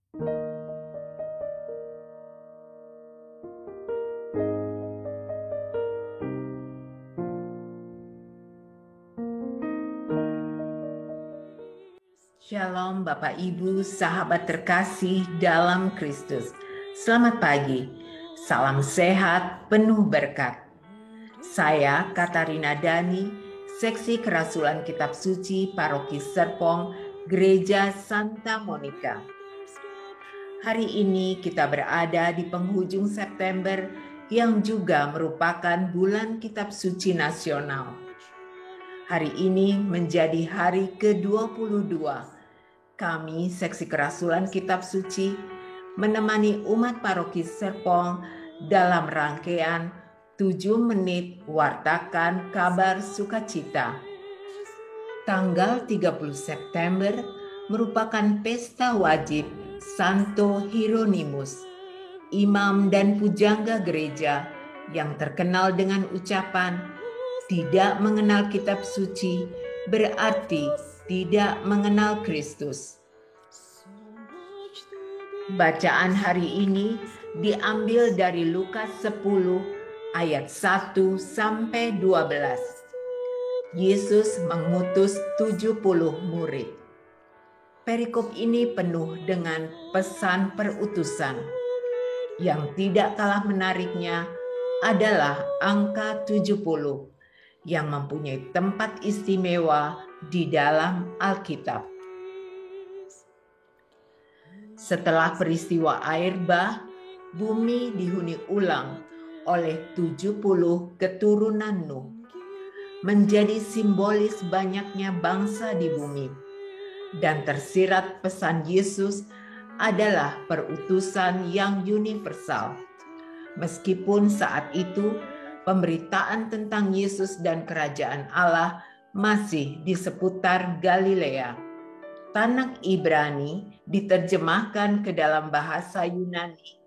Shalom Bapak Ibu, sahabat terkasih dalam Kristus. Selamat pagi, salam sehat, penuh berkat. Saya Katarina Dani, Seksi Kerasulan Kitab Suci Paroki Serpong, Gereja Santa Monica. Hari ini kita berada di penghujung September yang juga merupakan bulan Kitab Suci Nasional. Hari ini menjadi hari ke-22. Kami, Seksi Kerasulan Kitab Suci, menemani umat Paroki Serpong dalam rangkaian 7 menit wartakan kabar sukacita. Tanggal 30 September merupakan pesta wajib Santo Hieronymus, imam dan pujangga gereja yang terkenal dengan ucapan tidak mengenal kitab suci berarti tidak mengenal Kristus. Bacaan hari ini diambil dari Lukas 10 ayat 1 sampai 12. Yesus mengutus 70 murid. Perikop ini penuh dengan pesan perutusan. Yang tidak kalah menariknya adalah angka 70 yang mempunyai tempat istimewa di dalam Alkitab. Setelah peristiwa air bah, bumi dihuni ulang oleh 70 keturunan Nuh, menjadi simbolis banyaknya bangsa di bumi, dan tersirat pesan Yesus adalah perutusan yang universal. Meskipun saat itu pemberitaan tentang Yesus dan kerajaan Allah masih di seputar Galilea. Tanakh Ibrani diterjemahkan ke dalam bahasa Yunani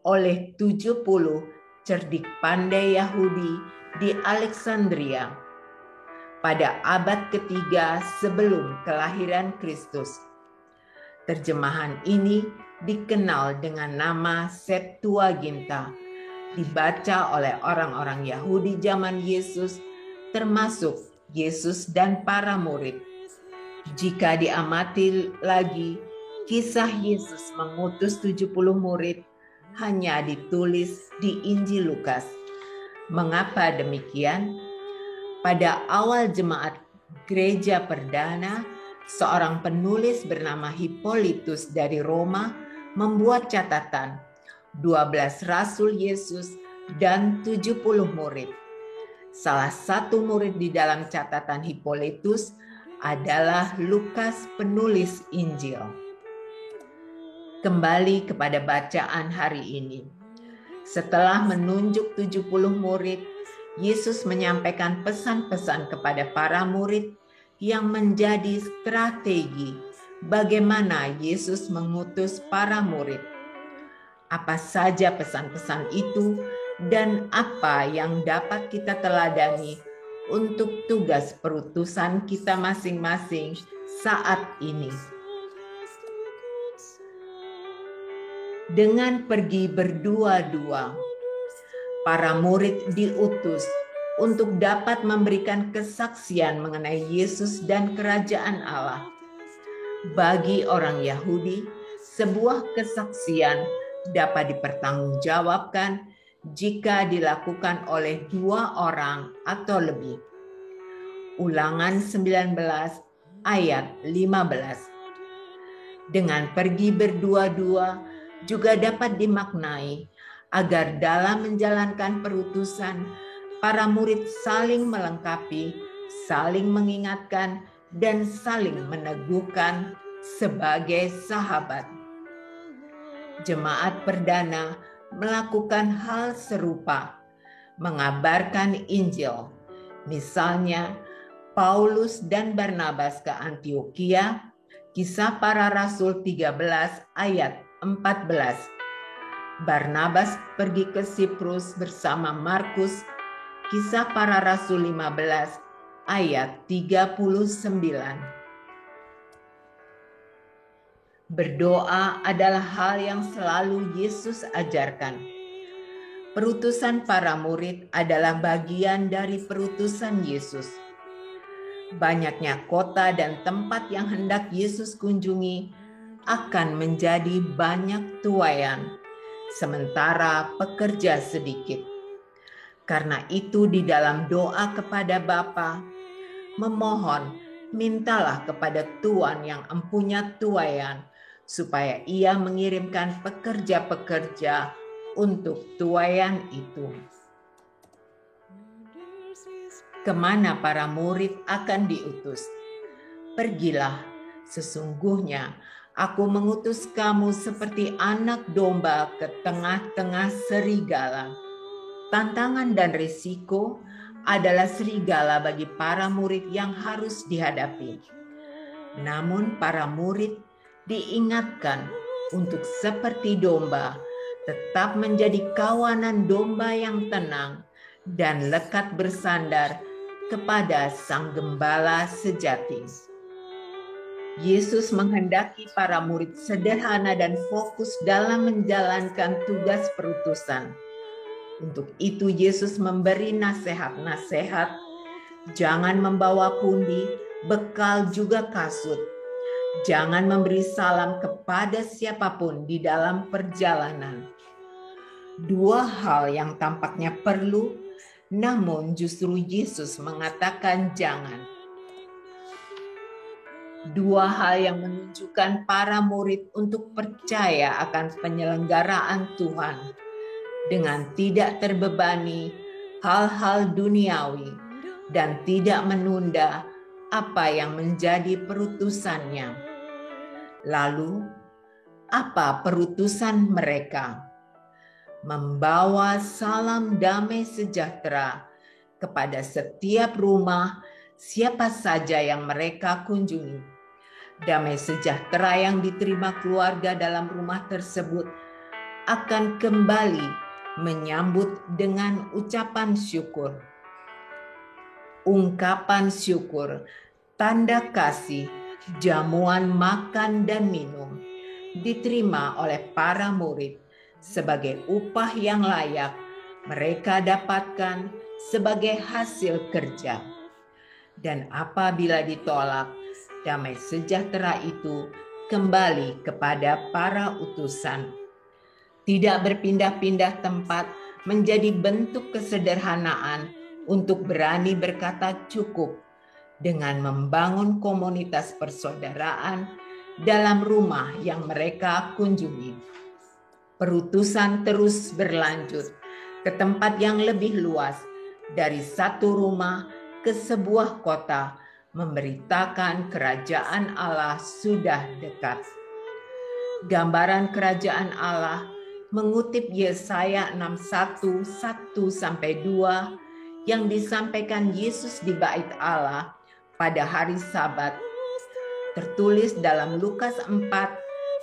oleh 70 cerdik pandai Yahudi di Alexandria pada abad ketiga sebelum kelahiran Kristus. Terjemahan ini dikenal dengan nama Septuaginta, dibaca oleh orang-orang Yahudi zaman Yesus, termasuk Yesus dan para murid. Jika diamati lagi, kisah Yesus mengutus 70 murid hanya ditulis di Injil Lukas. Mengapa demikian? Pada awal jemaat gereja perdana, seorang penulis bernama Hippolytus dari Roma membuat catatan 12 rasul Yesus dan 70 murid. Salah satu murid di dalam catatan Hippolytus adalah Lukas penulis Injil. Kembali kepada bacaan hari ini. Setelah menunjuk 70 murid, Yesus menyampaikan pesan-pesan kepada para murid yang menjadi strategi bagaimana Yesus mengutus para murid. Apa saja pesan-pesan itu dan apa yang dapat kita teladani untuk tugas perutusan kita masing-masing saat ini. Dengan pergi berdua-dua, para murid diutus untuk dapat memberikan kesaksian mengenai Yesus dan kerajaan Allah. Bagi orang Yahudi, sebuah kesaksian dapat dipertanggungjawabkan jika dilakukan oleh 2 orang atau lebih. Ulangan 19 ayat 15. Dengan pergi berdua-dua juga dapat dimaknai agar dalam menjalankan perutusan, para murid saling melengkapi, saling mengingatkan, dan saling meneguhkan sebagai sahabat. Jemaat perdana melakukan hal serupa, mengabarkan Injil. Misalnya, Paulus dan Barnabas ke Antiokhia, Kisah Para Rasul 13 ayat 14. Barnabas pergi ke Siprus bersama Markus, Kisah Para Rasul 15 ayat 39. Berdoa adalah hal yang selalu Yesus ajarkan. Perutusan para murid adalah bagian dari perutusan Yesus. Banyaknya kota dan tempat yang hendak Yesus kunjungi akan menjadi banyak tuaian, sementara pekerja sedikit. Karena itu di dalam doa kepada Bapa, memohon, mintalah kepada Tuhan yang empunya tuaian, supaya Ia mengirimkan pekerja-pekerja untuk tuaian itu. Kemana para murid akan diutus? Pergilah, sesungguhnya aku mengutus kamu seperti anak domba ke tengah-tengah serigala. Tantangan dan risiko adalah serigala bagi para murid yang harus dihadapi. Namun para murid diingatkan untuk seperti domba, tetap menjadi kawanan domba yang tenang dan lekat bersandar kepada Sang Gembala sejati. Yesus menghendaki para murid sederhana dan fokus dalam menjalankan tugas perutusan. Untuk itu Yesus memberi nasihat-nasihat, jangan membawa pundi, bekal juga kasut. Jangan memberi salam kepada siapapun di dalam perjalanan. Dua hal yang tampaknya perlu, namun justru Yesus mengatakan jangan. Dua hal yang menunjukkan para murid untuk percaya akan penyelenggaraan Tuhan dengan tidak terbebani hal-hal duniawi dan tidak menunda apa yang menjadi perutusannya. Lalu, apa perutusan mereka? Membawa salam damai sejahtera kepada setiap rumah siapa saja yang mereka kunjungi. Damai sejahtera yang diterima keluarga dalam rumah tersebut akan kembali menyambut dengan ucapan syukur. Ungkapan syukur, tanda kasih, jamuan makan dan minum diterima oleh para murid sebagai upah yang layak mereka dapatkan sebagai hasil kerja. Dan apabila ditolak, damai sejahtera itu kembali kepada para utusan. Tidak berpindah-pindah tempat menjadi bentuk kesederhanaan untuk berani berkata cukup dengan membangun komunitas persaudaraan dalam rumah yang mereka kunjungi. Perutusan terus berlanjut ke tempat yang lebih luas, dari satu rumah ke sebuah kota, memberitakan kerajaan Allah sudah dekat. Gambaran kerajaan Allah mengutip Yesaya 61, 1-2 yang disampaikan Yesus di Bait Allah pada hari Sabat, tertulis dalam Lukas 4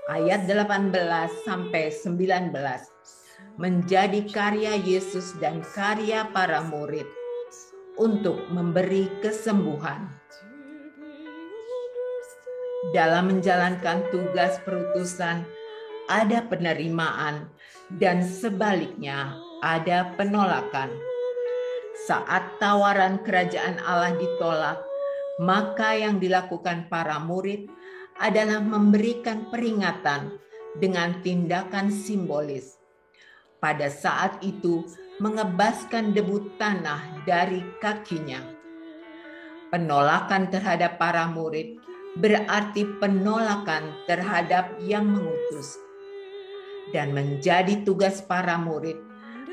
ayat 18-19, menjadi karya Yesus dan karya para murid untuk memberi kesembuhan. Dalam menjalankan tugas perutusan, ada penerimaan dan sebaliknya ada penolakan. Saat tawaran kerajaan Allah ditolak, maka yang dilakukan para murid adalah memberikan peringatan dengan tindakan simbolis. Pada saat itu, mengebaskan debu tanah dari kakinya. Penolakan terhadap para murid berarti penolakan terhadap yang mengutus. Dan menjadi tugas para murid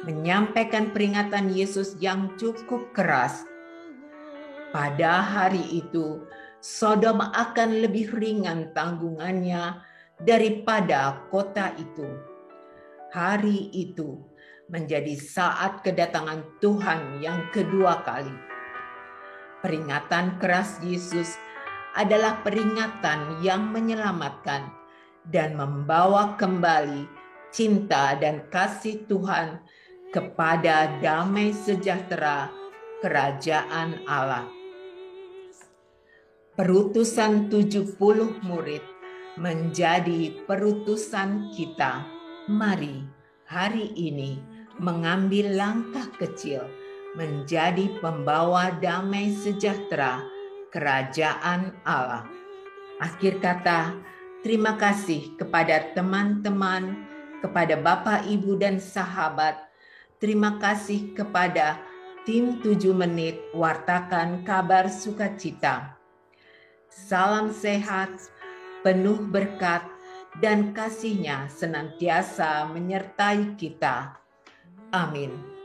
menyampaikan peringatan Yesus yang cukup keras. Pada hari itu, Sodom akan lebih ringan tanggungannya daripada kota itu. Hari itu menjadi saat kedatangan Tuhan yang kedua kali. Peringatan keras Yesus adalah peringatan yang menyelamatkan dan membawa kembali cinta dan kasih Tuhan kepada damai sejahtera kerajaan Allah. Perutusan 70 murid menjadi perutusan kita. Mari hari ini mengambil langkah kecil menjadi pembawa damai sejahtera kerajaan Allah. Akhir kata, terima kasih kepada teman-teman, kepada Bapak, Ibu, dan sahabat. Terima kasih kepada tim 7 menit Wartakan Kabar Sukacita. Salam sehat, penuh berkat, dan kasih-Nya senantiasa menyertai kita. Amin.